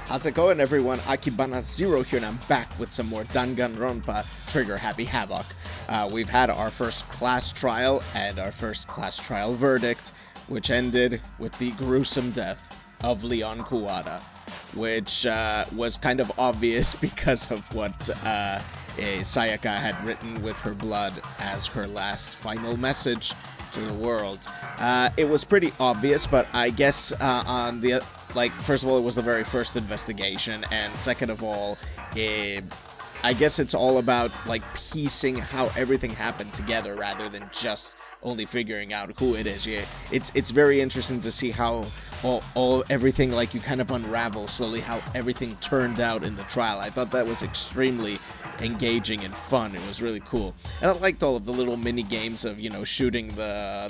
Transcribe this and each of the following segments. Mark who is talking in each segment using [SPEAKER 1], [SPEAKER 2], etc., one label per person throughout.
[SPEAKER 1] How's it going, everyone? Akibana0 here, and I'm back with some more Danganronpa Trigger Happy Havoc. We've had our first class trial and our first class trial verdict, which ended with the gruesome death of Leon Kuwata, which was kind of obvious because of what Sayaka had written with her blood as her last final message to the world. It was pretty obvious, but I guess on the first of all, it was the very first investigation, and second of all, I guess it's all about piecing how everything happened together rather than just only figuring out who it is. Yeah, it's very interesting to see how everything you kind of unravel slowly how everything turned out in the trial. I thought that was extremely engaging and fun. It was really cool, and I liked all of the little mini games of shooting the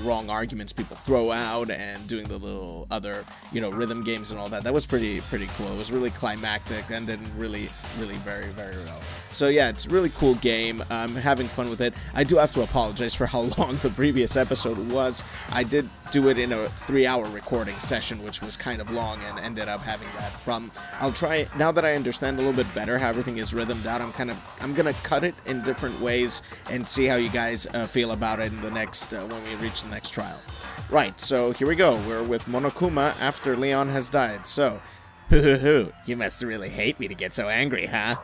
[SPEAKER 1] wrong arguments people throw out and doing the little other rhythm games and all that. That was pretty cool. It was really climactic and then really very well. So yeah, it's a really cool game. I'm having fun with it. I do have to apologize for how long the previous episode was. I did do it in a 3-hour recording session, which was kind of long and ended up having that problem. I'll try, now that I understand a little bit better how everything is rhythmed out, I'm gonna cut it in different ways and see how you guys feel about it in the next when we reach the next trial. Right, so here we go. We're with Monokuma after Leon has died. So, you must really hate me to get so angry, huh?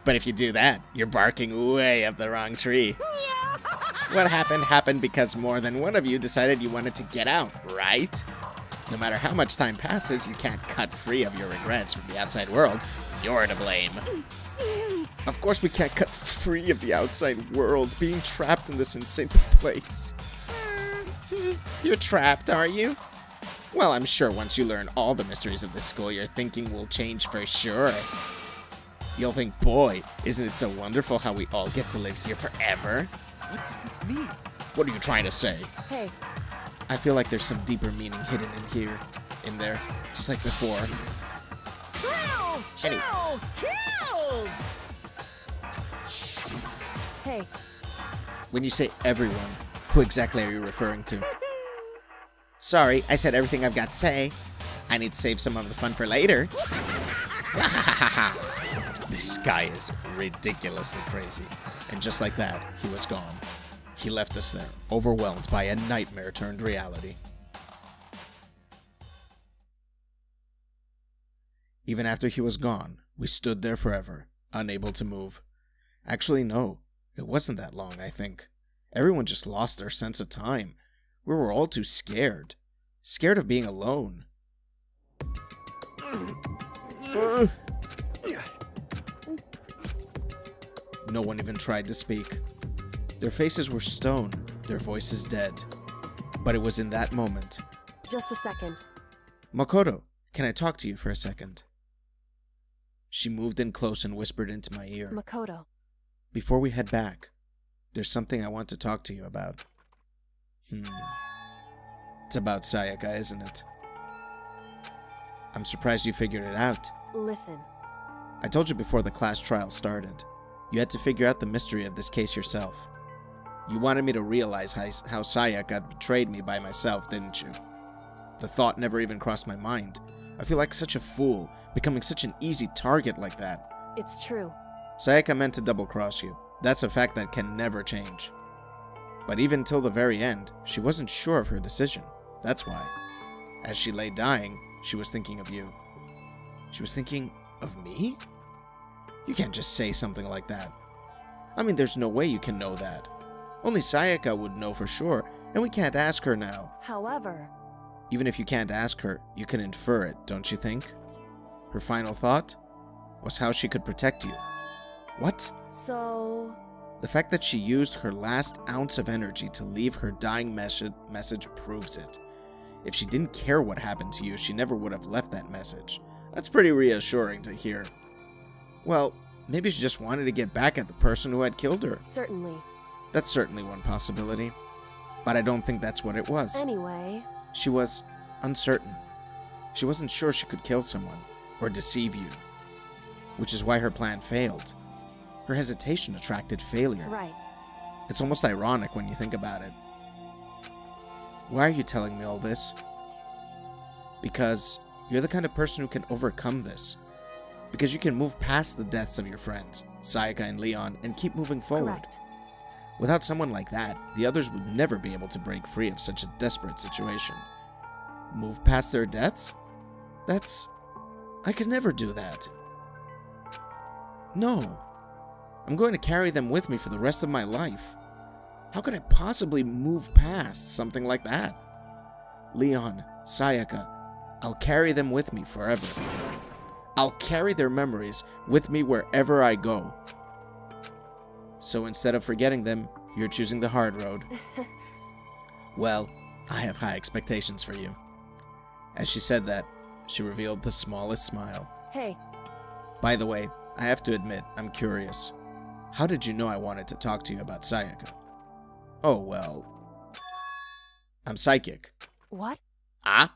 [SPEAKER 1] But if you do that, you're barking way up the wrong tree. What happened because more than one of you decided you wanted to get out, right? No matter how much time passes, you can't cut free of your regrets from the outside world. You're to blame. Of course we can't cut free of the outside world, being trapped in this insane place. You're trapped, are you? Well, I'm sure once you learn all the mysteries of this school, your thinking will change for sure. You'll think, boy, isn't it so wonderful how we all get to live here forever?
[SPEAKER 2] What does this mean?
[SPEAKER 1] What are you trying to say?
[SPEAKER 3] Hey.
[SPEAKER 1] I feel like there's some deeper meaning hidden in there, just like before.
[SPEAKER 3] Kills! Kills! Kills! Hey.
[SPEAKER 1] When you say everyone, who exactly are you referring to? Sorry, I said everything I've got to say. I need to save some of the fun for later. This guy is ridiculously crazy. And just like that, he was gone. He left us there, overwhelmed by a nightmare turned reality. Even after he was gone, we stood there forever, unable to move. Actually, no, it wasn't that long, I think. Everyone just lost their sense of time. We were all too scared. Scared of being alone. No one even tried to speak. Their faces were stone, their voices dead. But it was in that moment.
[SPEAKER 3] Just a second.
[SPEAKER 1] Makoto, can I talk to you for a second? She moved in close and whispered into my ear.
[SPEAKER 3] Makoto.
[SPEAKER 1] Before we head back, there's something I want to talk to you about. It's about Sayaka, isn't it? I'm surprised you figured it out.
[SPEAKER 3] Listen.
[SPEAKER 1] I told you before the class trial started. You had to figure out the mystery of this case yourself. You wanted me to realize how Sayaka betrayed me by myself, didn't you? The thought never even crossed my mind. I feel like such a fool, becoming such an easy target like that.
[SPEAKER 3] It's true.
[SPEAKER 1] Sayaka meant to double-cross you. That's a fact that can never change. But even till the very end, she wasn't sure of her decision. That's why. As she lay dying, she was thinking of you. She was thinking of me? You can't just say something like that. I mean, there's no way you can know that. Only Sayaka would know for sure, and we can't ask her now.
[SPEAKER 3] However...
[SPEAKER 1] Even if you can't ask her, you can infer it, don't you think? Her final thought was how she could protect you. What?
[SPEAKER 3] So...
[SPEAKER 1] The fact that she used her last ounce of energy to leave her dying message proves it. If she didn't care what happened to you, she never would have left that message. That's pretty reassuring to hear. Well, maybe she just wanted to get back at the person who had killed her.
[SPEAKER 3] Certainly.
[SPEAKER 1] That's certainly one possibility. But I don't think that's what it was.
[SPEAKER 3] Anyway...
[SPEAKER 1] She was uncertain. She wasn't sure she could kill someone, or deceive you. Which is why her plan failed. Her hesitation attracted failure.
[SPEAKER 3] Right.
[SPEAKER 1] It's almost ironic when you think about it. Why are you telling me all this? Because You're the kind of person who can overcome this. Because you can move past the deaths of your friends, Sayaka and Leon, and keep moving forward.
[SPEAKER 3] Correct.
[SPEAKER 1] Without someone like that, the others would never be able to break free of such a desperate situation. Move past their deaths? I could never do that. No. I'm going to carry them with me for the rest of my life. How could I possibly move past something like that? Leon, Sayaka, I'll carry them with me forever. I'll carry their memories with me wherever I go. So instead of forgetting them, you're choosing the hard road. Well, I have high expectations for you. As she said that, she revealed the smallest smile.
[SPEAKER 3] Hey.
[SPEAKER 1] By the way, I have to admit, I'm curious. How did you know I wanted to talk to you about Sayaka? Oh, well, I'm psychic.
[SPEAKER 3] What?
[SPEAKER 1] Ah?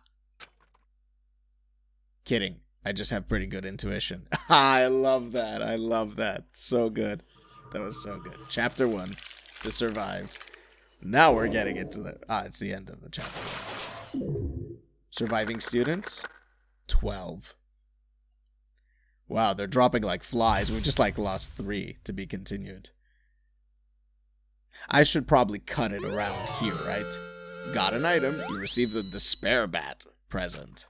[SPEAKER 1] Kidding. I just have pretty good intuition. I love that. I love that. So good. That was so good. Chapter 1, to survive. Now we're getting into the... it's the end of the chapter. Surviving students? 12. Wow, they're dropping like flies. We just like lost 3 to be continued. I should probably cut it around here, right? Got an item. You received the Despair Bat present.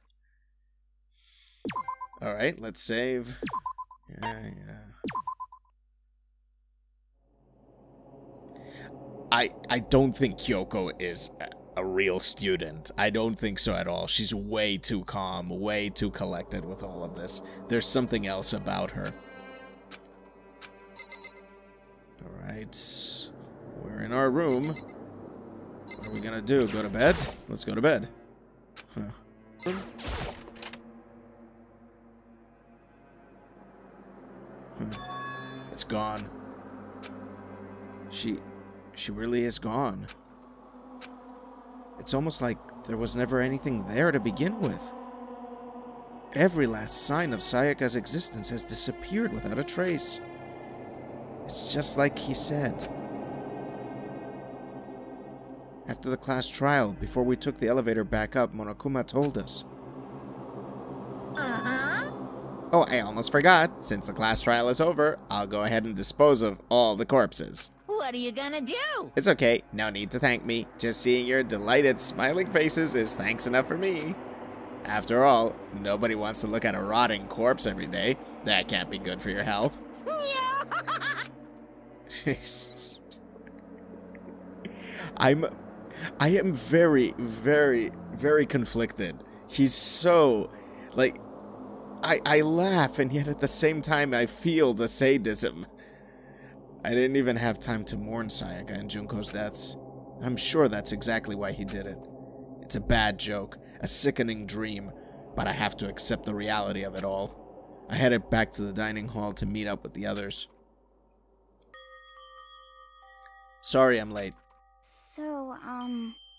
[SPEAKER 1] Alright, let's save. Yeah. I don't think Kyoko is a real student. I don't think so at all. She's way too calm, way too collected with all of this. There's something else about her. Alright. We're in our room. What are we gonna do? Go to bed? Let's go to bed. Huh. It's gone. She really is gone. It's almost like there was never anything there to begin with. Every last sign of Sayaka's existence has disappeared without a trace. It's just like he said. After the class trial, before we took the elevator back up, Monokuma told us. Oh, I almost forgot. Since the class trial is over, I'll go ahead and dispose of all the corpses.
[SPEAKER 2] What are you gonna do?
[SPEAKER 1] It's okay. No need to thank me. Just seeing your delighted, smiling faces is thanks enough for me. After all, nobody wants to look at a rotting corpse every day. That can't be good for your health. Jesus. I am very, very, very conflicted. He's so, like, I laugh, and yet at the same time I feel the sadism. I didn't even have time to mourn Sayaka and Junko's deaths. I'm sure that's exactly why he did it. It's a bad joke, a sickening dream, but I have to accept the reality of it all. I headed back to the dining hall to meet up with the others. Sorry I'm late.
[SPEAKER 4] So,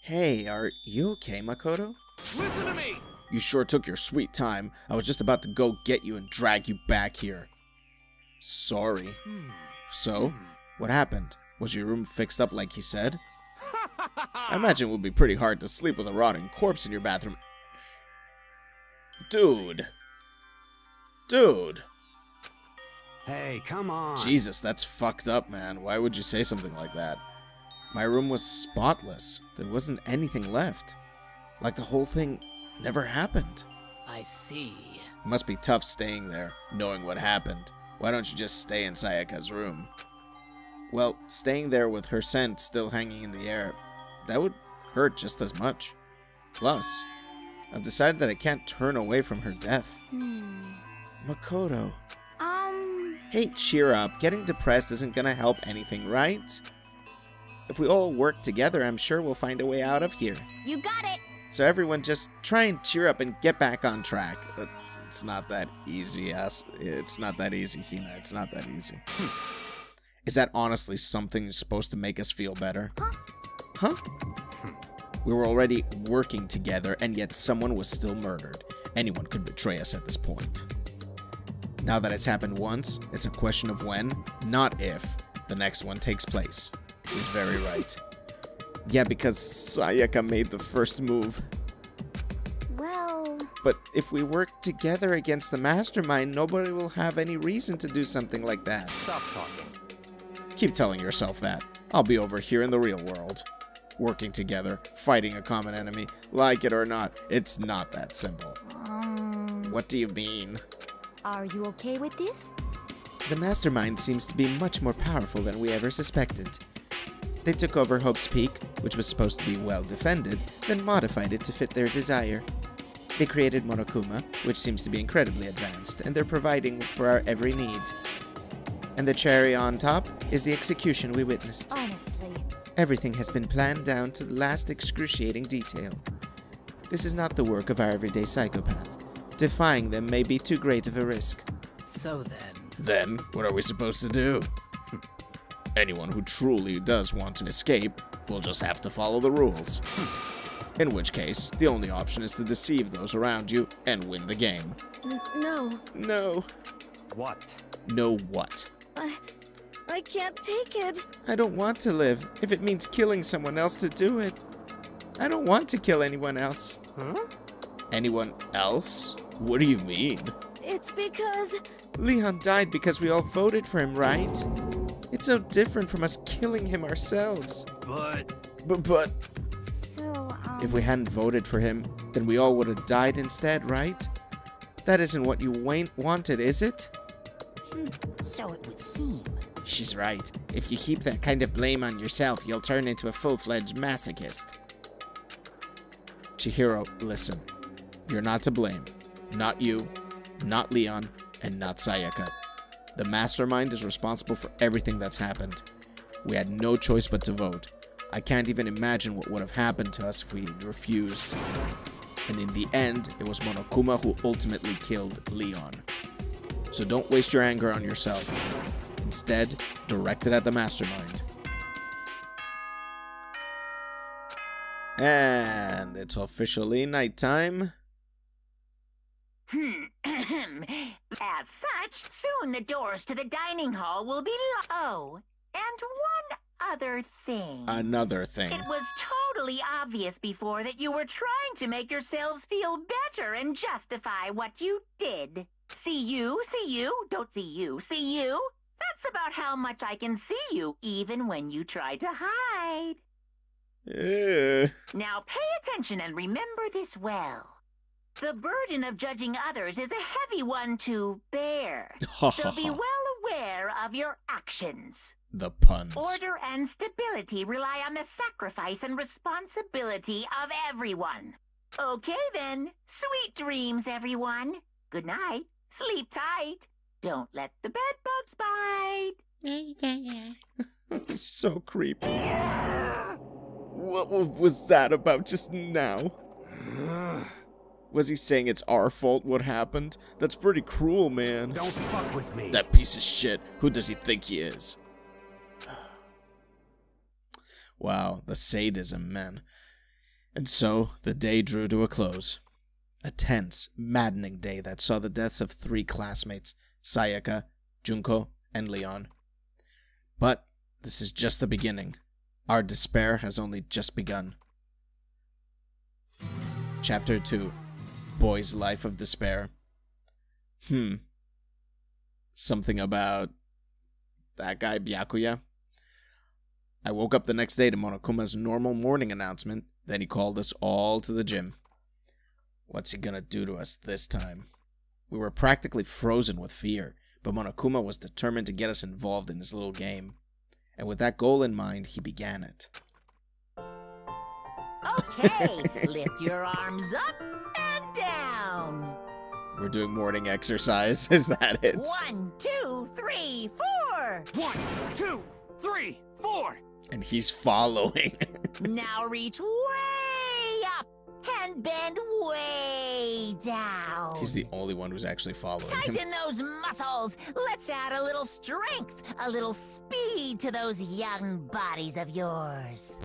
[SPEAKER 1] Hey, are you okay, Makoto?
[SPEAKER 5] Listen to me!
[SPEAKER 1] You sure took your sweet time. I was just about to go get you and drag you back here. Sorry. So, what happened? Was your room fixed up like he said? I imagine it would be pretty hard to sleep with a rotting corpse in your bathroom. Dude.
[SPEAKER 5] Hey, come on.
[SPEAKER 1] Jesus, that's fucked up, man. Why would you say something like that? My room was spotless. There wasn't anything left. Like the whole thing never happened.
[SPEAKER 2] I see.
[SPEAKER 1] It must be tough staying there, knowing what happened. Why don't you just stay in Sayaka's room? Well, staying there with her scent still hanging in the air, that would hurt just as much. Plus, I've decided that I can't turn away from her death. Makoto. Hey, cheer up. Getting depressed isn't gonna help anything, right? If we all work together, I'm sure we'll find a way out of here.
[SPEAKER 4] you got it!
[SPEAKER 1] So everyone just try and cheer up and get back on track. It's not that easy, It's not that easy, Hina. It's not that easy. Is that honestly something supposed to make us feel better? Huh? We were already working together, and yet someone was still murdered. Anyone could betray us at this point. Now that it's happened once, it's a question of when, not if, the next one takes place. He's very right. Yeah, because Sayaka made the first move.
[SPEAKER 4] Well...
[SPEAKER 1] But if we work together against the mastermind, nobody will have any reason to do something like that.
[SPEAKER 5] Stop talking.
[SPEAKER 1] Keep telling yourself that. I'll be over here in the real world. Working together, fighting a common enemy. Like it or not, it's not that simple. What do you mean?
[SPEAKER 3] Are you okay with this?
[SPEAKER 1] The mastermind seems to be much more powerful than we ever suspected. They took over Hope's Peak, which was supposed to be well defended, then modified it to fit their desire. They created Monokuma, which seems to be incredibly advanced, and they're providing for our every need. And the cherry on top is the execution we witnessed.
[SPEAKER 3] Honestly.
[SPEAKER 1] Everything has been planned down to the last excruciating detail. This is not the work of our everyday psychopath. Defying them may be too great of a risk.
[SPEAKER 2] So then.
[SPEAKER 1] Then, what are we supposed to do? Anyone who truly does want to escape will just have to follow the rules. In which case, the only option is to deceive those around you and win the game.
[SPEAKER 3] No.
[SPEAKER 1] No.
[SPEAKER 5] What?
[SPEAKER 1] No what?
[SPEAKER 3] I can't take it.
[SPEAKER 1] I don't want to live if it means killing someone else to do it. I don't want to kill anyone else.
[SPEAKER 5] Huh?
[SPEAKER 1] Anyone else? What do you mean?
[SPEAKER 3] It's because...
[SPEAKER 1] Leon died because we all voted for him, right? It's so different from us killing him ourselves. But...
[SPEAKER 4] So,
[SPEAKER 1] If we hadn't voted for him, then we all would have died instead, right? That isn't what you wanted, is it?
[SPEAKER 2] So it would seem.
[SPEAKER 1] She's right. If you heap that kind of blame on yourself, you'll turn into a full-fledged masochist. Chihiro, listen. You're not to blame. Not you, not Leon, and not Sayaka. The mastermind is responsible for everything that's happened. We had no choice but to vote. I can't even imagine what would have happened to us if we'd refused. And in the end, it was Monokuma who ultimately killed Leon. So don't waste your anger on yourself. Instead, direct it at the mastermind. And it's officially nighttime.
[SPEAKER 6] As such, soon the doors to the dining hall will be locked. Oh, and one other thing.
[SPEAKER 1] Another thing.
[SPEAKER 6] It was totally obvious before that you were trying to make yourselves feel better and justify what you did. See you, don't see you, see you. That's about how much I can see you, even when you try to hide. Now pay attention and remember this well. The burden of judging others is a heavy one to bear. So be well aware of your actions.
[SPEAKER 1] The puns.
[SPEAKER 6] Order and stability rely on the sacrifice and responsibility of everyone. Okay then. Sweet dreams, everyone. Good night. Sleep tight. Don't let the bed bugs bite.
[SPEAKER 1] So creepy. What was that about just now? Was he saying it's our fault what happened? That's pretty cruel, man.
[SPEAKER 5] Don't fuck with me.
[SPEAKER 1] That piece of shit. Who does he think he is? Wow, the sadism, man. And so, the day drew to a close. A tense, maddening day that saw the deaths of 3 classmates, Sayaka, Junko, and Leon. But this is just the beginning. Our despair has only just begun. Chapter 2. Boy's Life of Despair. Something about that guy Byakuya? I woke up the next day to Monokuma's normal morning announcement, then he called us all to the gym. What's he gonna do to us this time? We were practically frozen with fear, but Monokuma was determined to get us involved in his little game. And with that goal in mind, he began it.
[SPEAKER 2] Okay, lift your arms up and down.
[SPEAKER 1] We're doing morning exercise, is that it?
[SPEAKER 2] 1, 2, 3, 4.
[SPEAKER 5] 1, 2, 3, 4.
[SPEAKER 1] And he's following.
[SPEAKER 2] Now reach way up and bend way down.
[SPEAKER 1] He's the only one who's actually following him.
[SPEAKER 2] Tighten those muscles. Let's add a little strength, a little speed to those young bodies of yours.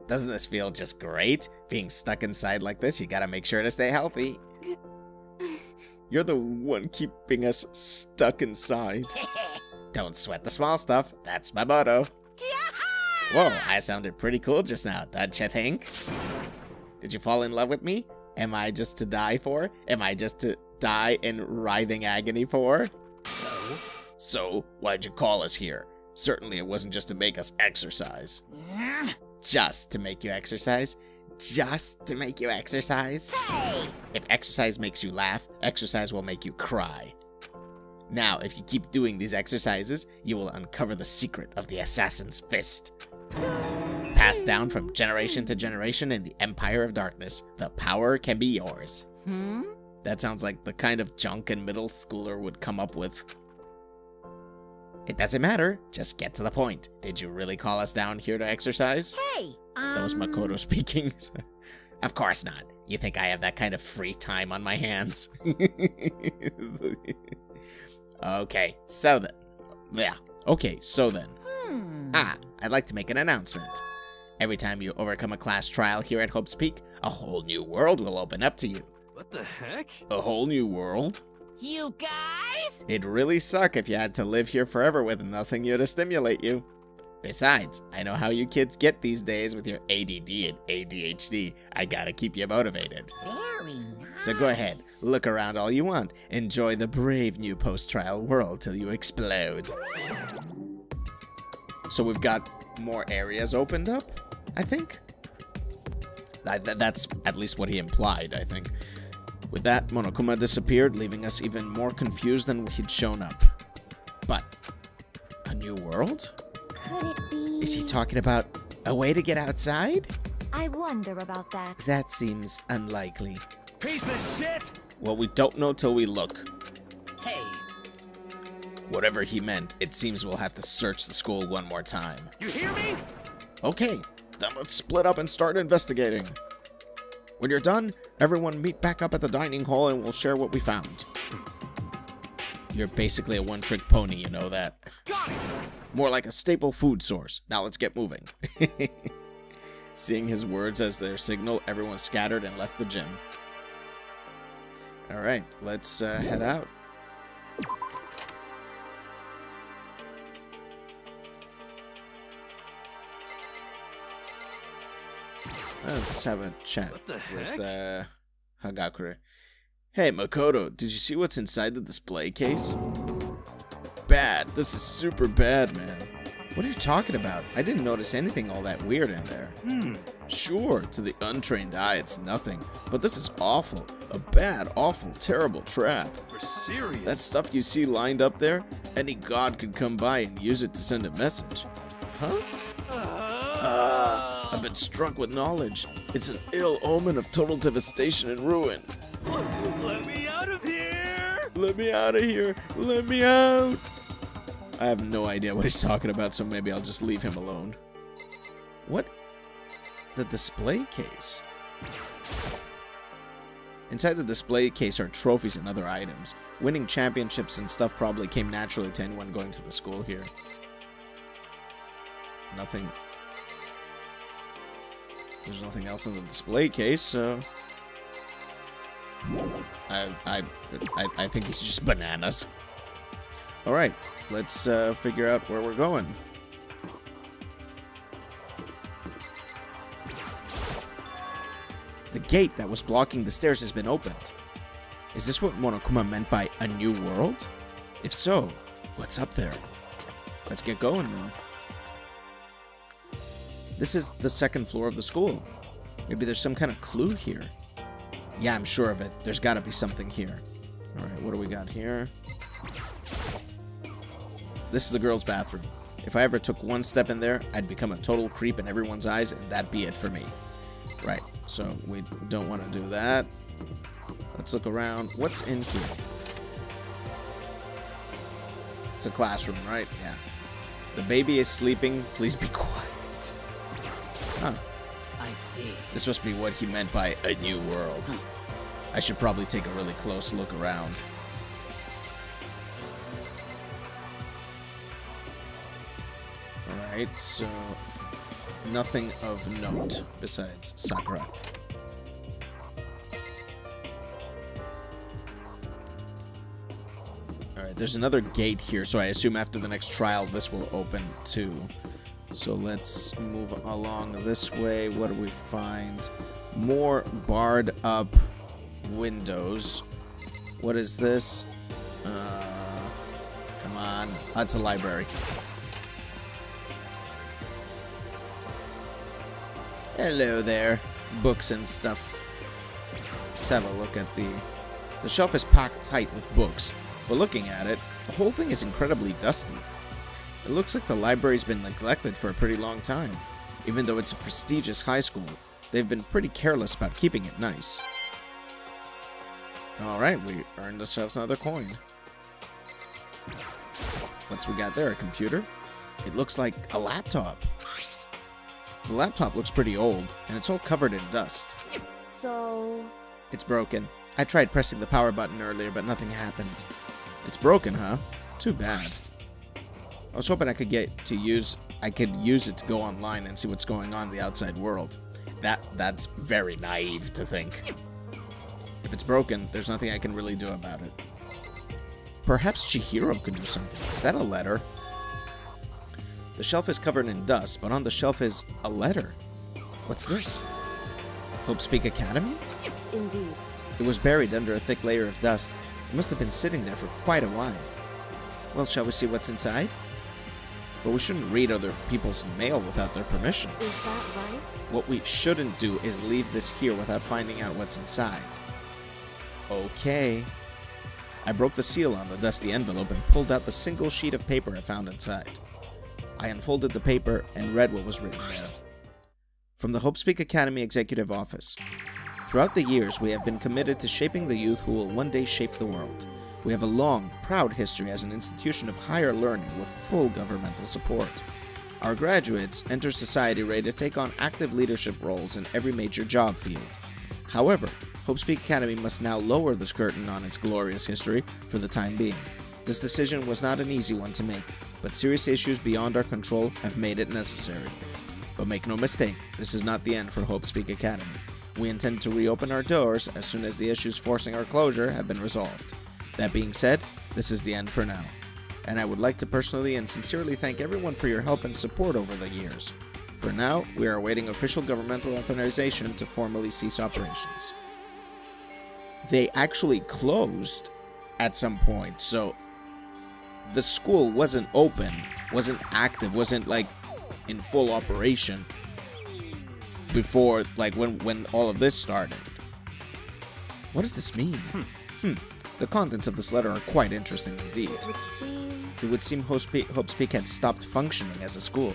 [SPEAKER 1] Doesn't this feel just great? Being stuck inside like this, you gotta make sure to stay healthy. You're the one keeping us stuck inside. Don't sweat the small stuff, that's my motto. Whoa, I sounded pretty cool just now, don't you think? Did you fall in love with me? Am I just to die for? Am I just to die in writhing agony for? So, why'd you call us here? Certainly it wasn't just to make us exercise. Just to make you exercise? Just to make you exercise?
[SPEAKER 2] Hey!
[SPEAKER 1] If exercise makes you laugh, exercise will make you cry. Now, if you keep doing these exercises, you will uncover the secret of the assassin's fist. Passed down from generation to generation in the Empire of Darkness, the power can be yours. That sounds like the kind of junk a middle schooler would come up with. It doesn't matter, just get to the point. Did you really call us down here to exercise?
[SPEAKER 2] Hey!
[SPEAKER 1] That was Makoto speaking. Of course not. You think I have that kind of free time on my hands? Okay, so then. I'd like to make an announcement. Every time you overcome a class trial here at Hope's Peak, a whole new world will open up to you.
[SPEAKER 5] What the heck?
[SPEAKER 1] A whole new world?
[SPEAKER 2] You guys?
[SPEAKER 1] It'd really suck if you had to live here forever with nothing here to stimulate you. Besides, I know how you kids get these days with your ADD and ADHD. I gotta keep you motivated.
[SPEAKER 2] Very nice.
[SPEAKER 1] So go ahead, look around all you want. Enjoy the brave new post-trial world till you explode. So we've got more areas opened up, I think? That's at least what he implied, I think. With that, Monokuma disappeared, leaving us even more confused than he'd shown up. But, a new world?
[SPEAKER 4] Could it be?
[SPEAKER 1] Is he talking about a way to get outside?
[SPEAKER 3] I wonder about that.
[SPEAKER 1] That seems unlikely.
[SPEAKER 5] Piece of shit!
[SPEAKER 1] Well, we don't know till we look.
[SPEAKER 2] Hey!
[SPEAKER 1] Whatever he meant, it seems we'll have to search the school one more time.
[SPEAKER 5] You hear me?
[SPEAKER 1] Okay, then let's split up and start investigating. When you're done, everyone meet back up at the dining hall and we'll share what we found. You're basically a one-trick pony, you know that.
[SPEAKER 5] Got it!
[SPEAKER 1] More like a staple food source. Now let's get moving. Seeing his words as their signal, everyone scattered and left the gym. Alright, let's head out. Let's have a chat
[SPEAKER 5] What the
[SPEAKER 1] with
[SPEAKER 5] heck?
[SPEAKER 1] Hagakure. Hey Makoto, did you see what's inside the display case? Bad. This is super bad, man. What are you talking about? I didn't notice anything all that weird in there. Sure, to the untrained eye it's nothing, but this is awful. A bad, awful, terrible trap.
[SPEAKER 5] We're serious.
[SPEAKER 1] That stuff you see lined up there, any god could come by and use it to send a message. Huh? I've been struck with knowledge. It's an ill omen of total devastation and ruin.
[SPEAKER 5] Let me out of here!
[SPEAKER 1] Let me out of here! Let me out! I have no idea what he's talking about, so maybe I'll just leave him alone. What? The display case? Inside the display case are trophies and other items. Winning championships and stuff probably came naturally to anyone going to the school here. Nothing. There's nothing else in the display case, so I think he's just bananas. All right, let's figure out where we're going. The gate that was blocking the stairs has been opened. Is this what Monokuma meant by a new world? If so, what's up there? Let's get going then. This is the second floor of the school. Maybe there's some kind of clue here. Yeah, I'm sure of it. There's got to be something here. All right, what do we got here? This is the girls' bathroom. If I ever took one step in there, I'd become a total creep in everyone's eyes, and that'd be it for me. Right, so we don't want to do that. Let's look around. What's in here? It's a classroom, right? Yeah. The baby is sleeping. Please be quiet. Huh.
[SPEAKER 2] I see.
[SPEAKER 1] This must be what he meant by a new world. I should probably take a really close look around. Alright, so nothing of note besides Sakura. Alright, there's another gate here, so I assume after the next trial this will open too. So let's move along this way. What do we find? More barred up windows. What is this? Come on. That's a library. Hello there. Books and stuff. Let's have a look at the shelf is packed tight with books, but looking at it, the whole thing is incredibly dusty. It looks like the library's been neglected for a pretty long time. Even though it's a prestigious high school, they've been pretty careless about keeping it nice. Alright, we earned ourselves another coin. What's we got there? A computer? It looks like a laptop. The laptop looks pretty old, and it's all covered in dust.
[SPEAKER 3] So...
[SPEAKER 1] It's broken. I tried pressing the power button earlier, but nothing happened. It's broken, huh? Too bad. I was hoping I could use it to go online and see what's going on in the outside world. That's very naive to think. If it's broken, there's nothing I can really do about it. Perhaps Chihiro could do something. Is that a letter? The shelf is covered in dust, but on the shelf is a letter. What's this? Hope Speak Academy?
[SPEAKER 3] Indeed.
[SPEAKER 1] It was buried under a thick layer of dust. It must have been sitting there for quite a while. Well, shall we see what's inside? But we shouldn't read other people's mail without their permission.
[SPEAKER 3] Is that right?
[SPEAKER 1] What we shouldn't do is leave this here without finding out what's inside. Okay. I broke the seal on the dusty envelope and pulled out the single sheet of paper I found inside. I unfolded the paper and read what was written there. From the Hope Speak Academy Executive Office. Throughout the years, we have been committed to shaping the youth who will one day shape the world. We have a long, proud history as an institution of higher learning with full governmental support. Our graduates enter society ready to take on active leadership roles in every major job field. However, Hope Speak Academy must now lower the curtain on its glorious history for the time being. This decision was not an easy one to make, but serious issues beyond our control have made it necessary. But make no mistake, this is not the end for Hope Speak Academy. We intend to reopen our doors as soon as the issues forcing our closure have been resolved. That being said, this is the end for now. And I would like to personally and sincerely thank everyone for your help and support over the years. For now, we are awaiting official governmental authorization to formally cease operations. They actually closed at some point, so the school wasn't open, wasn't active, wasn't like in full operation before, like when all of this started. What does this mean? The contents of this letter are quite interesting indeed. It would seem Hope Speak had stopped functioning as a school.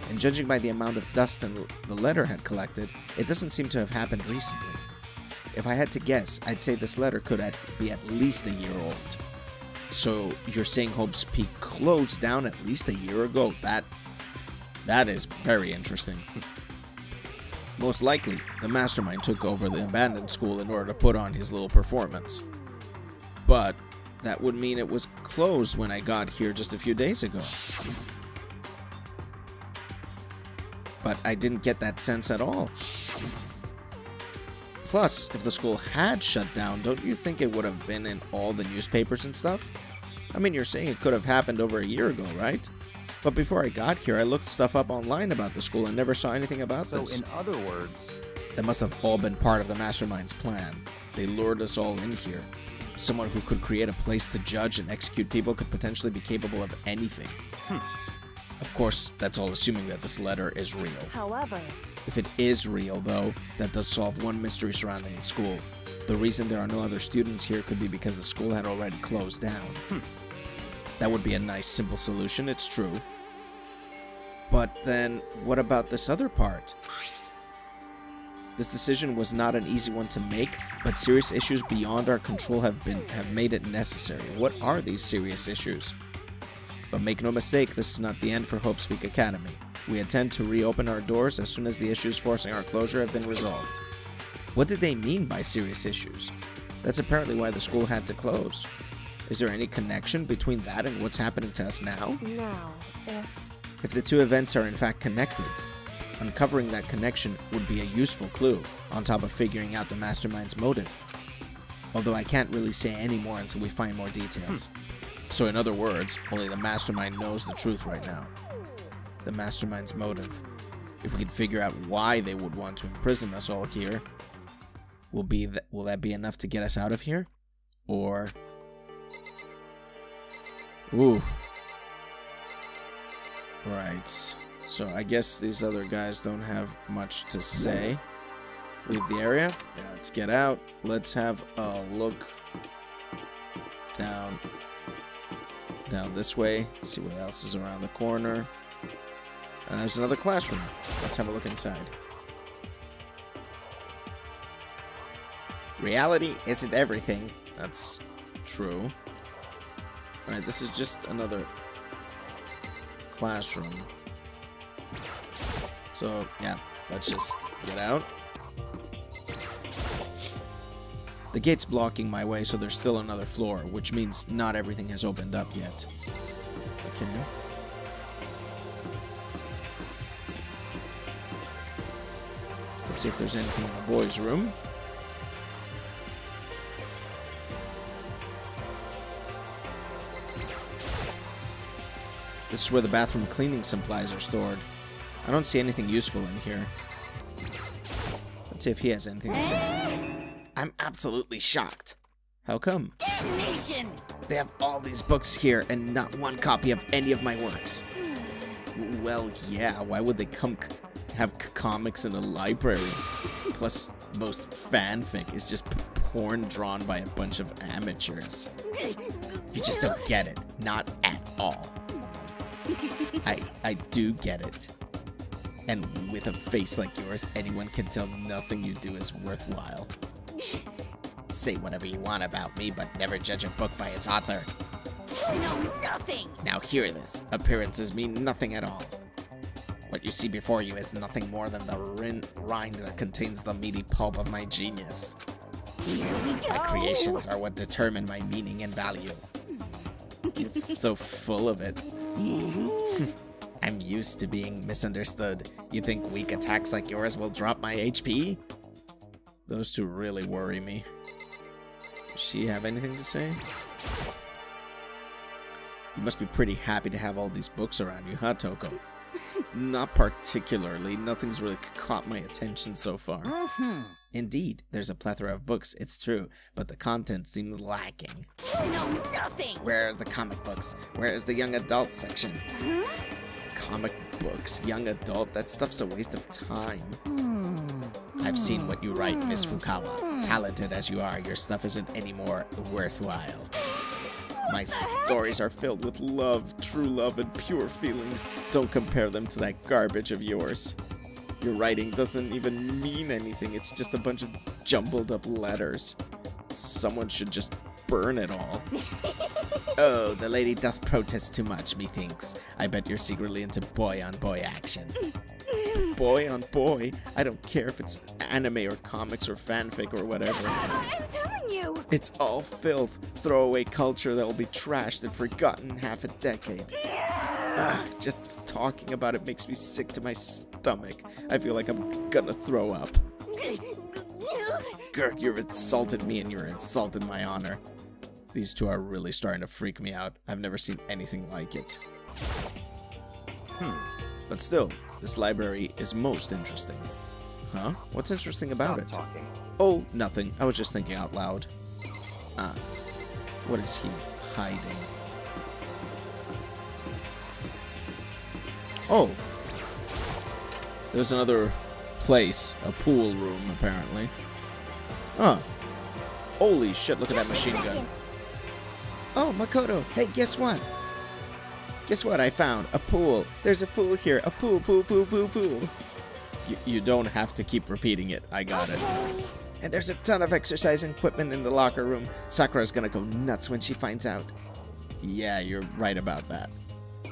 [SPEAKER 1] And judging by the amount of dust the letter had collected, it doesn't seem to have happened recently. If I had to guess, I'd say this letter could be at least a year old. So you're saying Hope Speak closed down at least a year ago? That is very interesting. Most likely, the mastermind took over the abandoned school in order to put on his little performance. But that would mean it was closed when I got here just a few days ago. But I didn't get that sense at all. Plus, if the school had shut down, don't you think it would have been in all the newspapers and stuff? I mean, you're saying it could have happened over a year ago, right? But before I got here, I looked stuff up online about the school and never saw anything about this.
[SPEAKER 5] So in other words...
[SPEAKER 1] That must have all been part of the mastermind's plan. They lured us all in here. Someone who could create a place to judge and execute people could potentially be capable of anything. Of course, that's all assuming that this letter is real.
[SPEAKER 3] However,
[SPEAKER 1] if it is real, though, that does solve one mystery surrounding the school. The reason there are no other students here could be because the school had already closed down. That would be a nice, simple solution, it's true. But then, what about this other part? This decision was not an easy one to make, but serious issues beyond our control have made it necessary. What are these serious issues? But make no mistake, this is not the end for Hope Speak Academy. We intend to reopen our doors as soon as the issues forcing our closure have been resolved. What did they mean by serious issues? That's apparently why the school had to close. Is there any connection between that and what's happening to us now?
[SPEAKER 3] now,
[SPEAKER 1] If the two events are in fact connected, uncovering that connection would be a useful clue, on top of figuring out the mastermind's motive. Although I can't really say any more until we find more details. So in other words, only the mastermind knows the truth right now. the mastermind's motive. If we can figure out why they would want to imprison us all here, will that be enough to get us out of here? Or... Ooh. Right. So I guess these other guys don't have much to say. Leave the area. Yeah, let's get out. Let's have a look down this way. See what else is around the corner. There's another classroom. Let's have a look inside. Reality isn't everything. That's true. Alright, this is just another classroom. So, yeah, let's just get out. The gate's blocking my way, so there's still another floor, which means not everything has opened up yet. Okay. Let's see if there's anything in the boys' room. This is where the bathroom cleaning supplies are stored. I don't see anything useful in here. Let's see if he has anything to say. I'm absolutely shocked. How come?
[SPEAKER 2] Damnation!
[SPEAKER 1] They have all these books here and not one copy of any of my works. Well, yeah, why would they have comics in a library? Plus, most fanfic is just porn drawn by a bunch of amateurs. You just don't get it. Not at all. I do get it. And with a face like yours, anyone can tell nothing you do is worthwhile. Say whatever you want about me, but never judge a book by its author.
[SPEAKER 2] You know nothing!
[SPEAKER 1] Now hear this. Appearances mean nothing at all. What you see before you is nothing more than the rind that contains the meaty pulp of my genius. My creations are what determine my meaning and value. You're so full of it. I'm used to being misunderstood. You think weak attacks like yours will drop my HP? Those two really worry me. Does she have anything to say? You must be pretty happy to have all these books around you, huh, Toko? Not particularly. Nothing's really caught my attention so far. Indeed, there's a plethora of books, it's true, but the content seems lacking.
[SPEAKER 2] You know nothing!
[SPEAKER 1] Where are the comic books? Where is the young adult section? Comic books, young adult, that stuff's a waste of time. I've seen what you write, Miss Fukawa. Talented as you are, your stuff isn't any more worthwhile. My stories are filled with love, true love, and pure feelings. Don't compare them to that garbage of yours. Your writing doesn't even mean anything. It's just a bunch of jumbled up letters. Someone should just burn it all. Oh, the lady doth protest too much, methinks. I bet you're secretly into boy-on-boy action. Boy on boy? I don't care if it's anime or comics or fanfic or whatever.
[SPEAKER 2] I'm telling you!
[SPEAKER 1] It's all filth, throwaway culture that will be trashed and forgotten in half a decade. Just talking about it makes me sick to my stomach. I feel like I'm gonna throw up. Gurk, you've insulted me and you're insulting my honor. These two are really starting to freak me out. I've never seen anything like it. But still, this library is most interesting. Huh? What's interesting about it?
[SPEAKER 5] Talking.
[SPEAKER 1] Oh, nothing. I was just thinking out loud. What is he hiding? Oh! There's another place. A pool room, apparently. Huh. Holy shit, look at that machine gun. Oh, Makoto. Hey, guess what? Guess what I found? A pool. There's a pool here. A pool, pool, pool, pool, pool. You don't have to keep repeating it. I got it. And there's a ton of exercise equipment in the locker room. Sakura's gonna go nuts when she finds out. Yeah, you're right about that.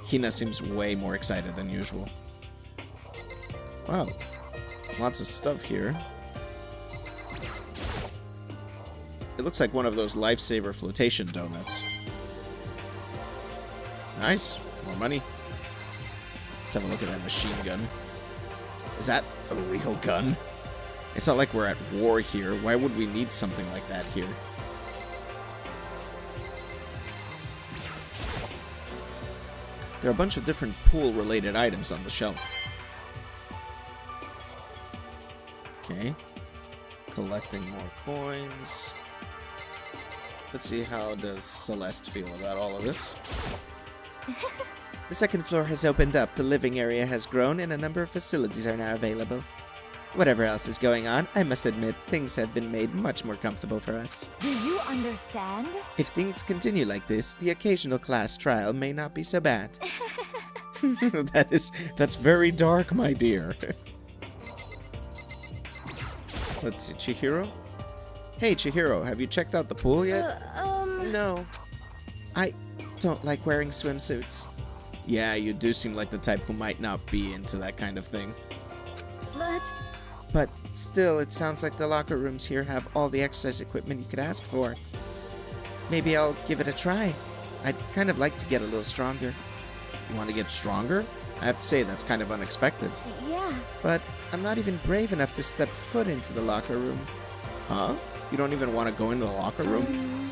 [SPEAKER 1] Hina seems way more excited than usual. Wow. Lots of stuff here. It looks like one of those lifesaver flotation donuts. Nice. More money. Let's have a look at that machine gun. Is that a real gun? It's not like we're at war here. Why would we need something like that here? There are a bunch of different pool-related items on the shelf. Okay. Collecting more coins. Let's see, how does Celeste feel about all of this?
[SPEAKER 7] The second floor has opened up, the living area has grown, and a number of facilities are now available. Whatever else is going on, I must admit, things have been made much more comfortable for us.
[SPEAKER 4] Do you understand?
[SPEAKER 7] If things continue like this, the occasional class trial may not be so bad.
[SPEAKER 1] That's very dark, my dear. Let's see, Chihiro? Hey, Chihiro, have you checked out the pool yet?
[SPEAKER 7] No. I don't like wearing swimsuits.
[SPEAKER 1] Yeah, you do seem like the type who might not be into that kind of thing.
[SPEAKER 7] But still, it sounds like the locker rooms here have all the exercise equipment you could ask for. Maybe I'll give it a try. I'd kind of like to get a little stronger.
[SPEAKER 1] You want to get stronger? I have to say, that's kind of unexpected.
[SPEAKER 4] Yeah.
[SPEAKER 7] But I'm not even brave enough to step foot into the locker room.
[SPEAKER 1] Huh? You don't even want to go into the locker room?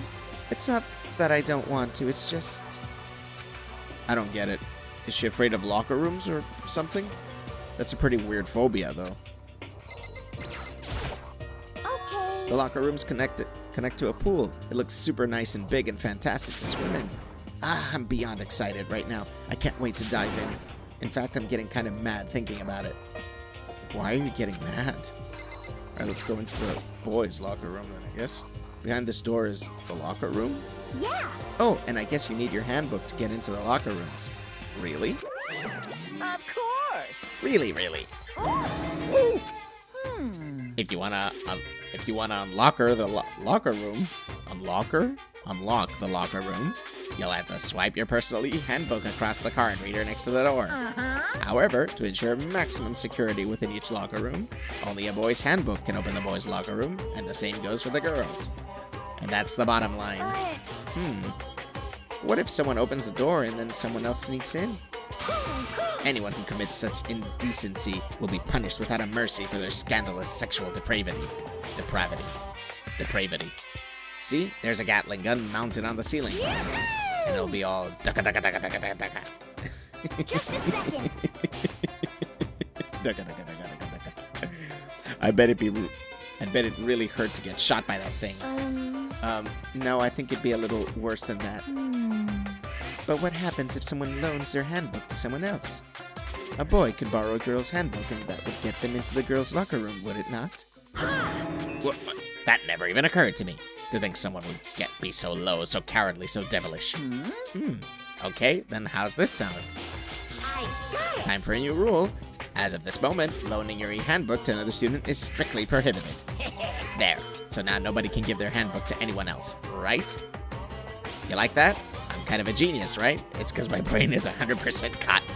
[SPEAKER 7] It's not that I don't want to, it's just...
[SPEAKER 1] I don't get it. Is she afraid of locker rooms or something? That's a pretty weird phobia, though.
[SPEAKER 4] Okay.
[SPEAKER 1] The locker rooms connect to a pool. It looks super nice and big and fantastic to swim in. Ah, I'm beyond excited right now. I can't wait to dive in. In fact, I'm getting kind of mad thinking about it. Why are you getting mad? Alright, let's go into the boys' locker room then, I guess. Behind this door is the locker room?
[SPEAKER 4] Yeah.
[SPEAKER 7] Oh, and I guess you need your handbook to get into the locker rooms.
[SPEAKER 1] Really?
[SPEAKER 2] Of course.
[SPEAKER 1] Really? If you wanna unlock the locker room, unlock the locker room, you'll have to swipe your personal e-handbook across the card reader next to the door. However, to ensure maximum security within each locker room, only a boy's handbook can open the boys' locker room, and the same goes for the girls. And that's the bottom line.
[SPEAKER 7] What if someone opens the door and then someone else sneaks in?
[SPEAKER 1] Anyone who commits such indecency will be punished without a mercy for their scandalous sexual depravity. See, there's a Gatling gun mounted on the ceiling. And it'll be all ducka ducka ducka ducka ducka ducka.
[SPEAKER 4] Just a second.
[SPEAKER 1] Ducka ducka ducka ducka ducka. I bet it really hurt to get shot by that thing.
[SPEAKER 7] No, I think it'd be a little worse than that. But what happens if someone loans their handbook to someone else? A boy could borrow a girl's handbook and that would get them into the girl's locker room, would it not?
[SPEAKER 1] What? That never even occurred to me. To think someone would be so low, so cowardly, so devilish. Okay, then how's this sound?
[SPEAKER 4] I got it.
[SPEAKER 1] Time for a new rule. As of this moment, loaning your e-handbook to another student is strictly prohibited. There. So now nobody can give their handbook to anyone else, right? You like that? I'm kind of a genius, right? It's because my brain is 100% cotton.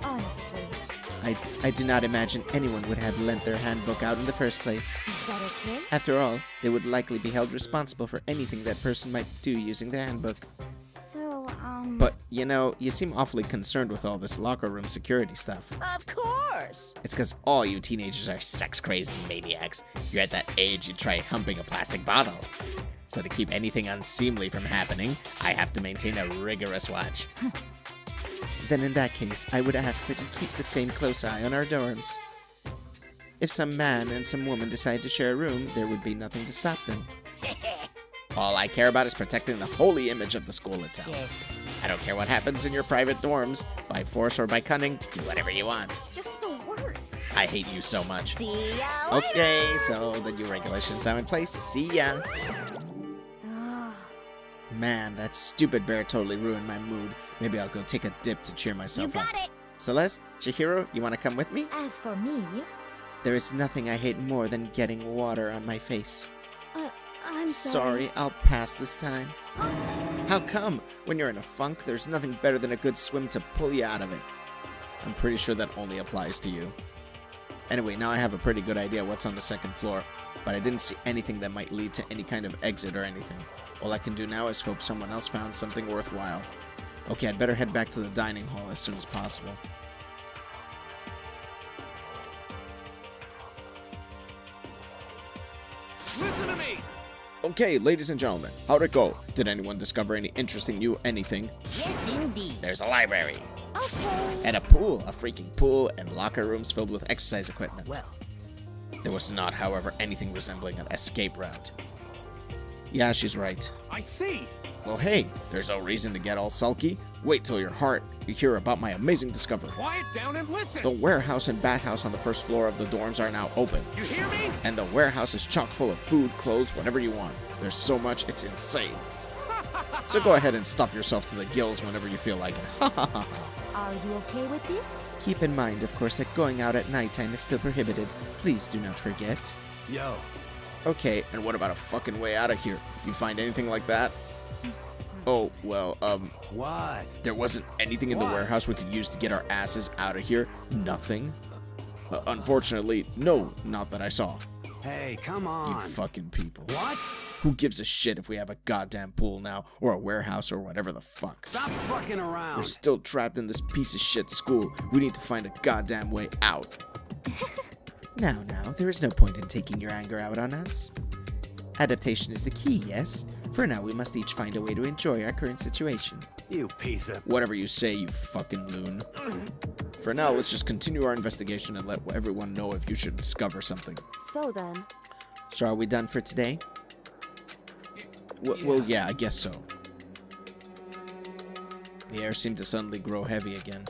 [SPEAKER 4] Honestly.
[SPEAKER 7] I do not imagine anyone would have lent their handbook out in the first place.
[SPEAKER 4] Is that okay?
[SPEAKER 7] After all, they would likely be held responsible for anything that person might do using their handbook.
[SPEAKER 4] So,
[SPEAKER 1] But, you know, you seem awfully concerned with all this locker room security stuff.
[SPEAKER 2] Of course.
[SPEAKER 1] It's because all you teenagers are sex-crazy maniacs. You're at that age you try humping a plastic bottle. So to keep anything unseemly from happening, I have to maintain a rigorous watch.
[SPEAKER 7] Then in that case, I would ask that you keep the same close eye on our dorms. If some man and some woman decide to share a room, there would be nothing to stop them.
[SPEAKER 1] All I care about is protecting the holy image of the school itself.
[SPEAKER 2] Yes.
[SPEAKER 1] I don't care what happens in your private dorms. By force or by cunning, do whatever you want.
[SPEAKER 4] just the worst.
[SPEAKER 1] I hate you so much.
[SPEAKER 2] See ya later.
[SPEAKER 1] Okay, so the new regulations now in place. See ya. Man, that stupid bear totally ruined my mood. Maybe I'll go take a dip to cheer
[SPEAKER 4] You
[SPEAKER 1] myself up.
[SPEAKER 4] got it.
[SPEAKER 1] Celeste, Chihiro, you want to come with me?
[SPEAKER 4] As for me,
[SPEAKER 7] There is nothing I hate more than getting water on my face.
[SPEAKER 4] I'm
[SPEAKER 7] Sorry, I'll pass this time. How come? When you're in a funk, there's nothing better than a good swim to pull you out of it.
[SPEAKER 1] I'm pretty sure that only applies to you. Anyway, now I have a pretty good idea what's on the second floor, but I didn't see anything that might lead to any kind of exit or anything. All I can do now is hope someone else found something worthwhile. Okay, I'd better head back to the dining hall as soon as possible.
[SPEAKER 5] Listen to me!
[SPEAKER 1] Okay, ladies and gentlemen, how'd it go? Did anyone discover any interesting new anything?
[SPEAKER 2] Yes, indeed.
[SPEAKER 1] There's a library.
[SPEAKER 4] Okay.
[SPEAKER 1] And a pool, a freaking pool, and locker rooms filled with exercise equipment.
[SPEAKER 2] Well,
[SPEAKER 1] There was not, however, anything resembling an escape route. Yeah, she's right.
[SPEAKER 5] I see.
[SPEAKER 1] Well, hey, there's no reason to get all sulky. Wait till you hear about my amazing discovery.
[SPEAKER 5] Quiet down and listen.
[SPEAKER 1] The warehouse and bathhouse on the first floor of the dorms are now open.
[SPEAKER 5] You hear me?
[SPEAKER 1] And the warehouse is chock full of food, clothes, whatever you want. There's so much, it's insane. So go ahead and stuff yourself to the gills whenever you feel like it.
[SPEAKER 4] Are you okay with this?
[SPEAKER 7] Keep in mind, of course, that going out at nighttime is still prohibited. Please do not forget.
[SPEAKER 5] Yo.
[SPEAKER 1] Okay, and what about a fucking way out of here? You find anything like that? Oh, well,
[SPEAKER 5] What?
[SPEAKER 1] there wasn't anything in the
[SPEAKER 5] What?
[SPEAKER 1] warehouse we could use to get our asses out of here? Nothing? Unfortunately, no, not that I saw.
[SPEAKER 5] Hey, come
[SPEAKER 1] You
[SPEAKER 5] on.
[SPEAKER 1] fucking people.
[SPEAKER 5] What?
[SPEAKER 1] Who gives a shit if we have a goddamn pool now, or a warehouse, or whatever the fuck?
[SPEAKER 5] Stop fucking
[SPEAKER 1] We're
[SPEAKER 5] around.
[SPEAKER 1] still trapped in this piece of shit school. We need to find a goddamn way out.
[SPEAKER 7] Now, there is no point in taking your anger out on us. Adaptation is the key, yes? For now, we must each find a way to enjoy our current situation.
[SPEAKER 5] You piece of...
[SPEAKER 1] Whatever you say, you fucking loon. For now, let's just continue our investigation and let everyone know if you should discover something.
[SPEAKER 3] So then,
[SPEAKER 7] So are we done for today?
[SPEAKER 1] Well, yeah, I guess so. The air seemed to suddenly grow heavy again.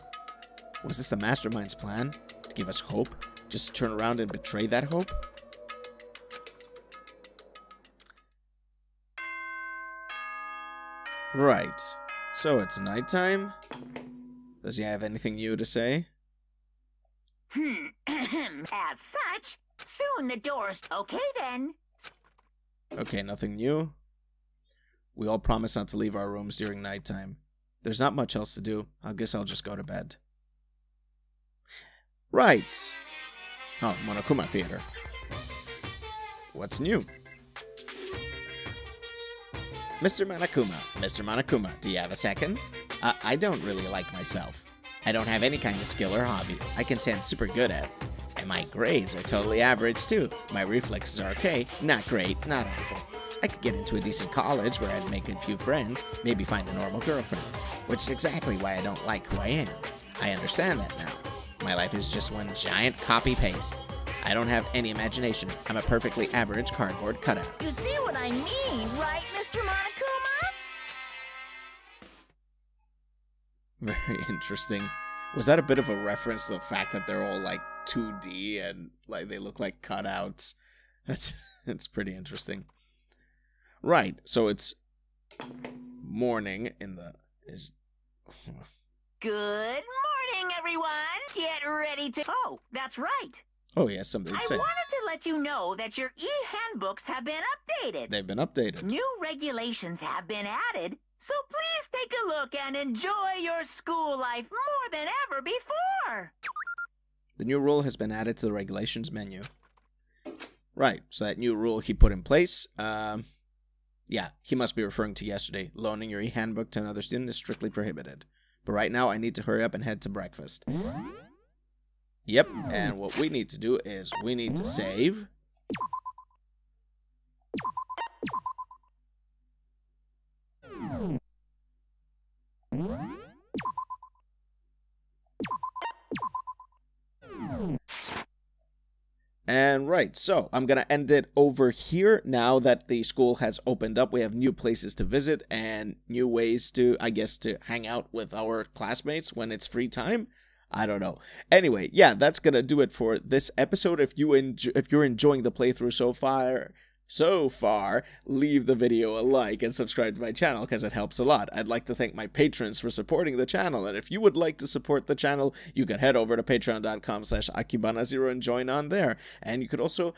[SPEAKER 1] Was this the mastermind's plan? To give us hope? Just to turn around and betray that hope? Right. So it's nighttime? Does he have anything new to say?
[SPEAKER 6] As such, soon the doors. Okay then.
[SPEAKER 1] Okay, nothing new. We all promise not to leave our rooms during nighttime. There's not much else to do. I guess I'll just go to bed. Right. Oh, Monokuma Theater. What's new? Mr. Monokuma, do you have a second? I don't really like myself. I don't have any kind of skill or hobby I can say I'm super good at. And my grades are totally average too. My reflexes are okay, not great, not awful. I could get into a decent college where I'd make a few friends, maybe find a normal girlfriend. Which is exactly why I don't like who I am. I understand that now. My life is just one giant copy-paste. I don't have any imagination. I'm a perfectly average cardboard cutout.
[SPEAKER 2] you see what I mean, right, Mr. Monokuma?
[SPEAKER 1] Very interesting. Was that a bit of a reference to the fact that they're all like 2D and like they look like cutouts? That's pretty interesting. Right, so it's morning in the
[SPEAKER 6] Good morning, everyone. Get ready to... Oh, that's right.
[SPEAKER 1] Oh yeah, something to
[SPEAKER 6] I
[SPEAKER 1] say.
[SPEAKER 6] wanted to let you know that your e-handbooks have been updated.
[SPEAKER 1] They've been updated.
[SPEAKER 6] New regulations have been added, so please take a look and enjoy your school life more than ever before.
[SPEAKER 1] The new rule has been added to the regulations menu. Right, so that new rule he put in place, yeah, he must be referring to yesterday. Loaning your e-handbook to another student is strictly prohibited. But right now, I need to hurry up and head to breakfast. Yep, and what we need to do is we need to save. And right, so I'm going to end it over here. Now that the school has opened up, we have new places to visit and new ways to, I guess, to hang out with our classmates when it's free time. I don't know. Anyway, yeah, that's going to do it for this episode. If you're enjoying the playthrough so far, leave the video a like and subscribe to my channel because it helps a lot. I'd like to thank my patrons for supporting the channel, and if you would like to support the channel, you can head over to patreon.com/akibana0 and join on there. And you could also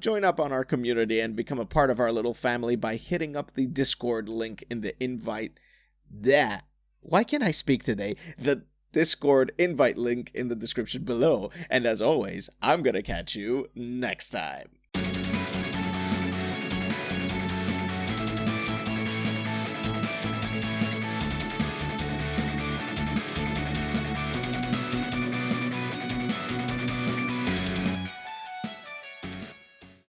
[SPEAKER 1] join up on our community and become a part of our little family by hitting up the Discord link in the invite. Why can't I speak today? The Discord invite link in the description below. And as always, I'm gonna catch you next time.